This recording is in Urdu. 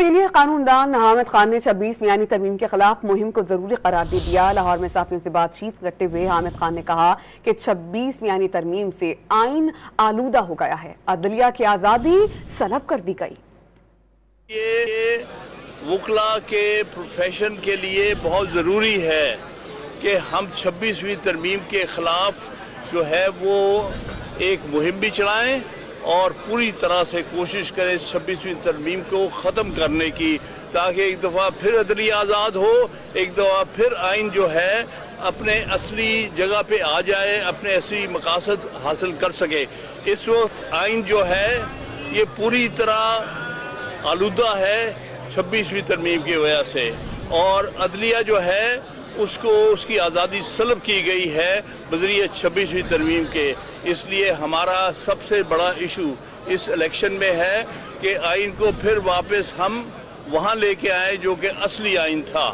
سینئر قانوندان حامد خان نے 26 میانی ترمیم کے خلاف مہم کو ضروری قرار دے دیا۔ لاہور میں صحافیوں سے بات چیت کرتے ہوئے حامد خان نے کہا کہ 26 میانی ترمیم سے آئین آلودہ ہو گیا ہے، عدلیہ کی آزادی سلب کر دی گئی۔ یہ وکلا کے پروفیشن کے لیے بہت ضروری ہے کہ ہم 26ویں ترمیم کے خلاف جو ہے وہ ایک مہم بھی چلائیں اور پوری طرح سے کوشش کریں 26ویں ترمیم کو ختم کرنے کی، تاکہ ایک دفعہ پھر عدلیہ آزاد ہو، ایک دفعہ پھر آئین جو ہے اپنے اصلی جگہ پہ آ جائے، اپنے اصلی مقاصد حاصل کر سکے۔ اس وقت آئین جو ہے یہ پوری طرح آلودہ ہے 26ویں ترمیم کی وجہ سے، اور عدلیہ جو ہے اس کی آزادی سلب کی گئی ہے بذریعہ 26ویں ترمیم کے۔ اس لیے ہمارا سب سے بڑا ایشو اس الیکشن میں ہے کہ آئین کو پھر واپس ہم وہاں لے کے آئیں جو کہ اصلی آئین تھا۔